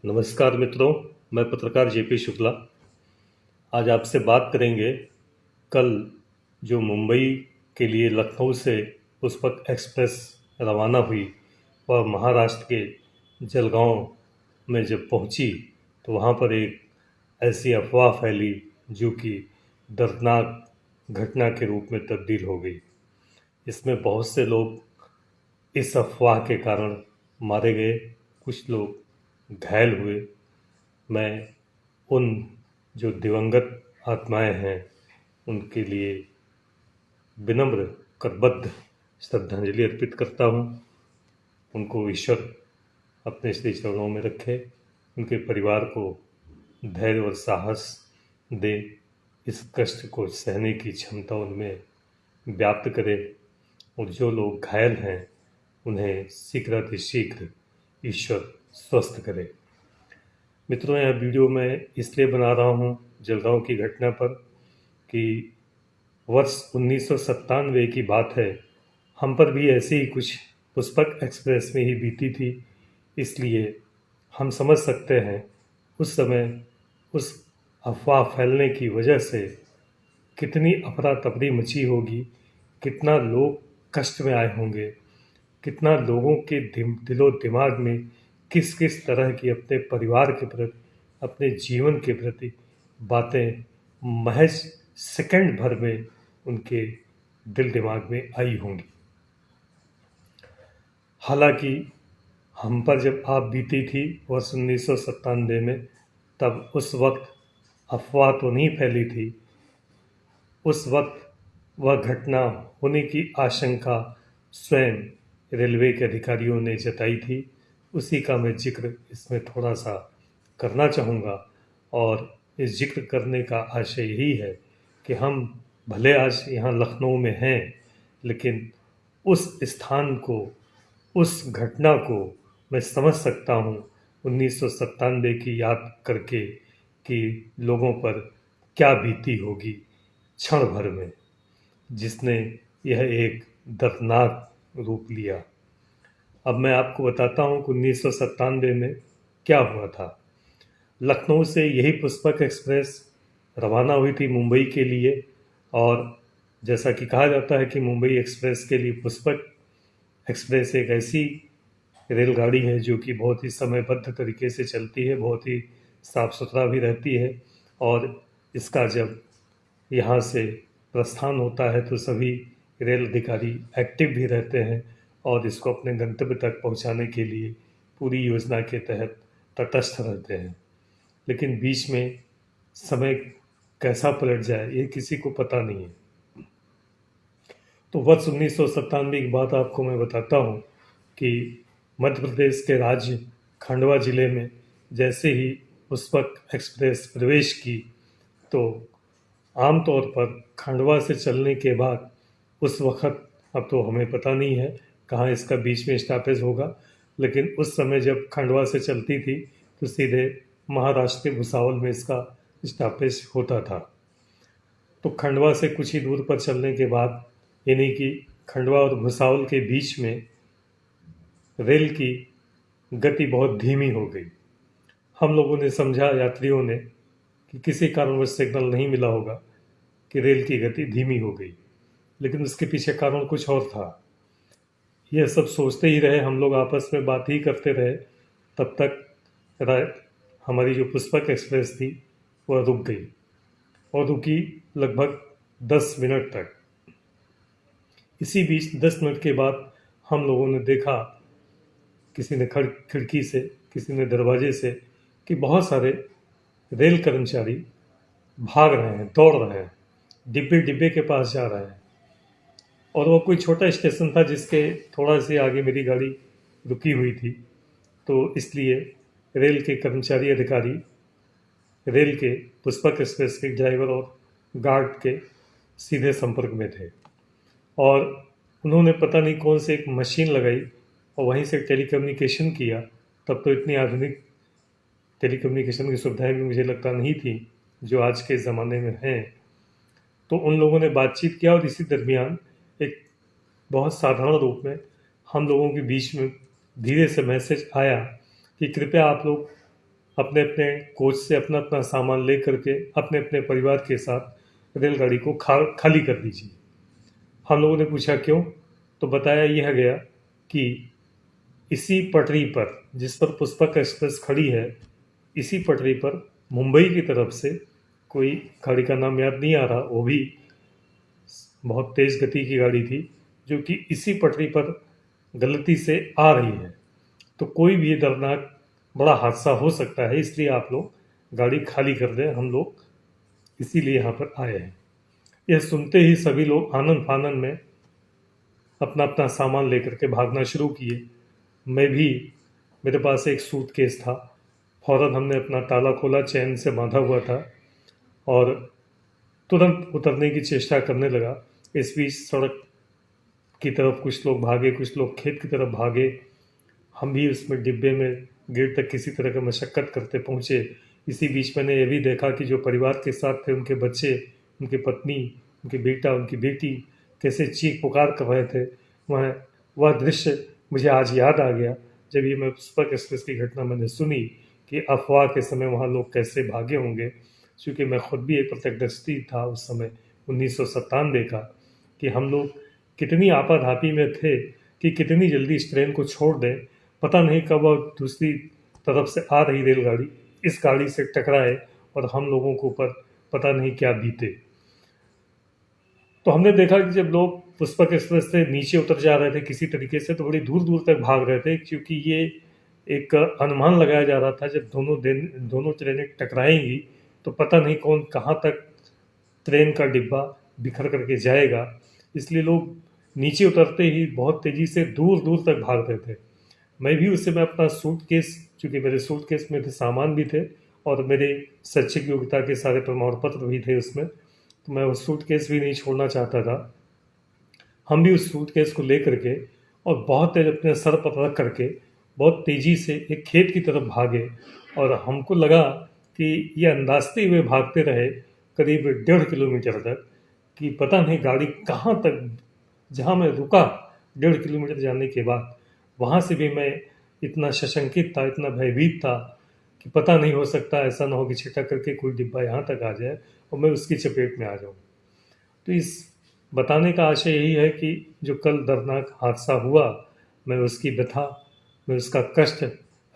नमस्कार मित्रों, मैं पत्रकार जेपी शुक्ला। आज आपसे बात करेंगे कल जो मुंबई के लिए लखनऊ से पुष्पक एक्सप्रेस रवाना हुई, वह महाराष्ट्र के जलगांव में जब पहुंची तो वहां पर एक ऐसी अफवाह फैली जो कि दर्दनाक घटना के रूप में तब्दील हो गई। इसमें बहुत से लोग इस अफवाह के कारण मारे गए, कुछ लोग घायल हुए। मैं उन जो दिवंगत आत्माएं हैं उनके लिए विनम्र करबद्ध श्रद्धांजलि अर्पित करता हूँ। उनको ईश्वर अपने श्री चरणों में रखे, उनके परिवार को धैर्य और साहस दे, इस कष्ट को सहने की क्षमता उनमें व्याप्त करे, और जो लोग घायल हैं उन्हें शीघ्रातिशीघ्र ईश्वर स्वस्थ करे। मित्रों, यह वीडियो मैं इसलिए बना रहा हूँ जलगांव की घटना पर कि वर्ष 1997 की बात है। हम पर भी ऐसी ही कुछ पुष्पक एक्सप्रेस में ही बीती थी, इसलिए हम समझ सकते हैं उस समय उस अफवाह फैलने की वजह से कितनी अफरा तफरी मची होगी, कितना लोग कष्ट में आए होंगे, कितना लोगों के दिलो दिमाग में किस किस तरह की अपने परिवार के प्रति, अपने जीवन के प्रति बातें महज सेकंड भर में उनके दिल दिमाग में आई होंगी। हालांकि हम पर जब आप बीती थी वर्ष 1997 में, तब उस वक्त अफवाह तो नहीं फैली थी। उस वक्त वह घटना होने की आशंका स्वयं रेलवे के अधिकारियों ने जताई थी। उसी का मैं जिक्र इसमें थोड़ा सा करना चाहूँगा, और इस जिक्र करने का आशय यही है कि हम भले आज यहाँ लखनऊ में हैं, लेकिन उस स्थान को, उस घटना को मैं समझ सकता हूँ 1997 की याद करके कि लोगों पर क्या बीती होगी क्षण भर में, जिसने यह एक दर्दनाक रूप लिया। अब मैं आपको बताता हूँ कि 1997 में क्या हुआ था। लखनऊ से यही पुष्पक एक्सप्रेस रवाना हुई थी मुंबई के लिए, और जैसा कि कहा जाता है कि मुंबई एक्सप्रेस के लिए पुष्पक एक्सप्रेस एक ऐसी रेलगाड़ी है जो कि बहुत ही समयबद्ध तरीके से चलती है, बहुत ही साफ सुथरा भी रहती है, और इसका जब यहाँ से प्रस्थान होता है तो सभी रेल अधिकारी एक्टिव भी रहते हैं और इसको अपने गंतव्य तक पहुँचाने के लिए पूरी योजना के तहत तटस्थ रहते हैं। लेकिन बीच में समय कैसा पलट जाए ये किसी को पता नहीं है। तो वर्ष 1997 की बात आपको मैं बताता हूँ कि मध्य प्रदेश के राज्य खंडवा जिले में जैसे ही पुष्पक एक्सप्रेस प्रवेश की, तो आमतौर पर खंडवा से चलने के बाद उस वक्त, अब तो हमें पता नहीं है कहाँ इसका बीच में स्टॉपेज होगा, लेकिन उस समय जब खंडवा से चलती थी तो सीधे महाराष्ट्र के भुसावल में इसका स्टॉपेज होता था। तो खंडवा से कुछ ही दूर पर चलने के बाद, यानी कि खंडवा और भुसावल के बीच में रेल की गति बहुत धीमी हो गई। हम लोगों ने समझा, यात्रियों ने, कि किसी कारणवश सिग्नल नहीं मिला होगा कि रेल की गति धीमी हो गई, लेकिन उसके पीछे कारण कुछ और था। यह सब सोचते ही रहे, हम लोग आपस में बात ही करते रहे, तब तक हमारी जो पुष्पक एक्सप्रेस थी वह रुक गई, और रुकी लगभग 10 मिनट तक। इसी बीच 10 मिनट के बाद हम लोगों ने देखा, किसी ने खिड़की से, किसी ने दरवाजे से, कि बहुत सारे रेल कर्मचारी भाग रहे हैं, दौड़ रहे हैं, डिब्बे डिब्बे के पास जा रहे हैं। और वो कोई छोटा स्टेशन था जिसके थोड़ा से आगे मेरी गाड़ी रुकी हुई थी, तो इसलिए रेल के कर्मचारी अधिकारी रेल के पुष्पक एक्सप्रेस के ड्राइवर और गार्ड के सीधे संपर्क में थे, और उन्होंने पता नहीं कौन से एक मशीन लगाई और वहीं से टेलीकम्युनिकेशन किया। तब तो इतनी आधुनिक टेलीकम्युनिकेशन की सुविधाएं भी मुझे लगता नहीं थी जो आज के ज़माने में हैं। तो उन लोगों ने बातचीत किया, और इसी दरमियान एक बहुत साधारण रूप में हम लोगों के बीच में धीरे से मैसेज आया कि कृपया आप लोग अपने अपने कोच से अपना अपना सामान ले करके अपने अपने परिवार के साथ रेलगाड़ी को खाली कर दीजिए। हम लोगों ने पूछा क्यों, तो बताया यह गया कि इसी पटरी पर जिस पर पुष्पक एक्सप्रेस खड़ी है, इसी पटरी पर मुंबई की तरफ से कोई गाड़ी का नाम याद नहीं आ रहा, वो भी बहुत तेज गति की गाड़ी थी, जो कि इसी पटरी पर गलती से आ रही है। तो कोई भी दर्दनाक बड़ा हादसा हो सकता है, इसलिए आप लोग गाड़ी खाली कर दें, हम लोग इसीलिए यहाँ पर आए हैं। यह सुनते ही सभी लोग आनंद फानन में अपना अपना सामान लेकर के भागना शुरू किए। मैं भी, मेरे पास एक सूटकेस था, फौरन हमने अपना ताला खोला, चैन से बांधा हुआ था, और तुरंत उतरने की चेष्टा करने लगा। इस बीच सड़क की तरफ कुछ लोग भागे, कुछ लोग खेत की तरफ भागे। हम भी उसमें डिब्बे में गेट तक किसी तरह का मशक्कत करते पहुँचे। इसी बीच मैंने ये भी देखा कि जो परिवार के साथ थे, उनके बच्चे, उनकी पत्नी, उनके बेटा, उनकी बेटी कैसे चीख पुकार कर रहे थे। वह दृश्य मुझे आज याद आ गया जब ये मैं पुष्पक एक्सप्रेस की घटना मैंने सुनी कि अफवाह के समय वहाँ लोग कैसे भागे होंगे। क्योंकि मैं खुद भी एक प्रत्यक्षदर्शी था उस समय 1997 का, कि हम लोग कितनी आपाधापी में थे कि कितनी जल्दी इस ट्रेन को छोड़ दें। पता नहीं कब वह दूसरी तरफ से आ रही रेलगाड़ी इस गाड़ी से टकराए और हम लोगों के ऊपर पता नहीं क्या बीते। तो हमने देखा कि जब लोग पुष्पक एक्सप्रेस से नीचे उतर जा रहे थे किसी तरीके से, तो बड़ी दूर दूर तक भाग रहे थे, क्योंकि ये एक अनुमान लगाया जा रहा था जब दोनों ट्रेनें टकराएंगी तो पता नहीं कौन कहाँ तक ट्रेन का डिब्बा बिखर करके जाएगा। इसलिए लोग नीचे उतरते ही बहुत तेज़ी से दूर दूर तक भागते थे। मैं भी उस समय अपना सूटकेस, चूँकि मेरे सूटकेस में थे सामान भी थे और मेरे शैक्षिक योग्यता के सारे प्रमाण पत्र भी थे उसमें, तो मैं वो सूटकेस भी नहीं छोड़ना चाहता था। हम भी उस सूटकेस को ले करके और बहुत तेज अपने सर पर रख करके बहुत तेज़ी से एक खेत की तरफ भागे, और हमको लगा कि ये अंदाजते हुए भागते रहे करीब 1.5 किलोमीटर तक, कि पता नहीं गाड़ी कहाँ तक, जहाँ मैं रुका 1.5 किलोमीटर जाने के बाद, वहाँ से भी मैं इतना सशंकित था, इतना भयभीत था कि पता नहीं, हो सकता ऐसा ना हो कि छिटक करके कोई डिब्बा यहाँ तक आ जाए और मैं उसकी चपेट में आ जाऊँ। तो इस बताने का आशय यही है कि जो कल दर्दनाक हादसा हुआ, मैं उसकी व्यथा, मैं उसका कष्ट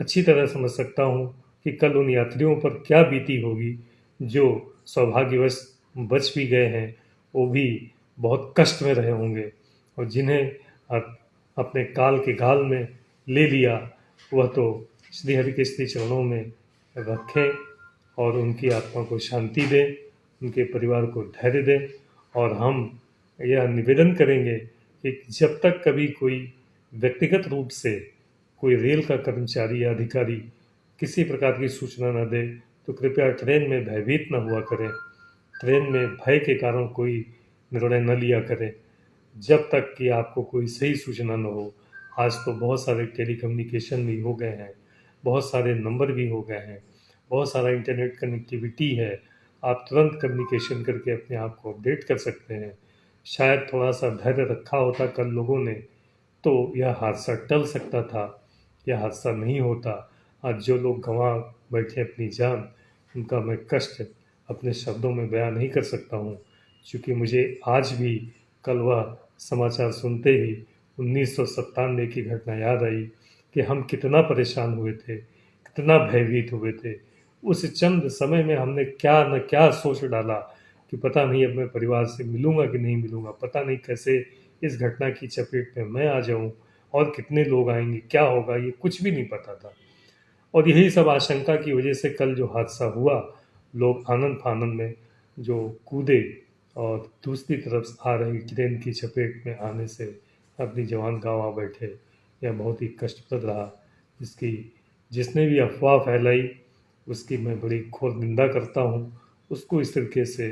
अच्छी तरह समझ सकता हूँ कि कल उन यात्रियों पर क्या बीती होगी जो सौभाग्यवश बच भी गए हैं। वो भी बहुत कष्ट में रहे होंगे, और जिन्हें अपने काल के गाल में ले लिया, वह तो श्री हरि के श्री चरणों में रखें और उनकी आत्मा को शांति दें, उनके परिवार को धैर्य दें। और हम यह निवेदन करेंगे कि जब तक कभी कोई व्यक्तिगत रूप से कोई रेल का कर्मचारी या अधिकारी किसी प्रकार की सूचना न दे, तो कृपया ट्रेन में भयभीत न हुआ करें, ट्रेन में भय के कारण कोई निर्णय न लिया करें जब तक कि आपको कोई सही सूचना न हो। आज तो बहुत सारे टेलीकम्युनिकेशन भी हो गए हैं, बहुत सारे नंबर भी हो गए हैं, बहुत सारा इंटरनेट कनेक्टिविटी है, आप तुरंत कम्युनिकेशन करके अपने आप को अपडेट कर सकते हैं। शायद थोड़ा सा धैर्य रखा होता कल लोगों ने, तो यह हादसा टल सकता था, यह हादसा नहीं होता। आज जो लोग गंवा बैठे अपनी जान, उनका मैं कष्ट अपने शब्दों में बयान नहीं कर सकता हूँ, क्योंकि मुझे आज भी कल वह समाचार सुनते ही 1997 की घटना याद आई कि हम कितना परेशान हुए थे, कितना भयभीत हुए थे। उस चंद समय में हमने क्या न क्या सोच डाला कि पता नहीं अब मैं परिवार से मिलूंगा कि नहीं मिलूंगा, पता नहीं कैसे इस घटना की चपेट में मैं आ जाऊं, और कितने लोग आएंगे, क्या होगा, ये कुछ भी नहीं पता था। और यही सब आशंका की वजह से कल जो हादसा हुआ, लोग आनंद फानंद में जो कूदे और दूसरी तरफ आ रही ट्रेन की चपेट में आने से अपनी जान गंवा बैठे, यह बहुत ही कष्टप्रद रहा। इसकी जिसने भी अफवाह फैलाई उसकी मैं बड़ी घोर निंदा करता हूँ। उसको इस तरीके से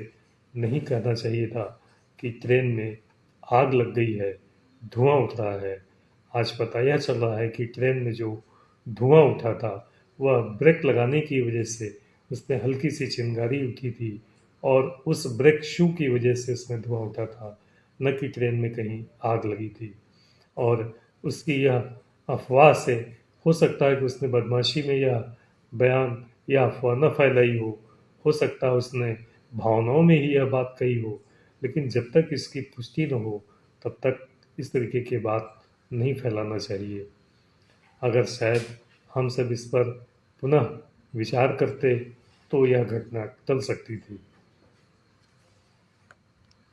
नहीं कहना चाहिए था कि ट्रेन में आग लग गई है, धुआं उठ रहा है। आज पता यह चल रहा है कि ट्रेन में जो धुआं उठा था वह ब्रेक लगाने की वजह से उसमें हल्की सी चिंगारी उठी थी, और उस ब्रेक शू की वजह से उसमें धुआं उठा था, न कि ट्रेन में कहीं आग लगी थी। और उसकी यह अफवाह से हो सकता है कि उसने बदमाशी में यह बयान यह अफवाह न फैलाई हो सकता है उसने भावनाओं में ही यह बात कही हो, लेकिन जब तक इसकी पुष्टि न हो तब तक इस तरीके की बात नहीं फैलाना चाहिए। अगर शायद हम सब इस पर पुनः विचार करते तो यह घटना टल सकती थी।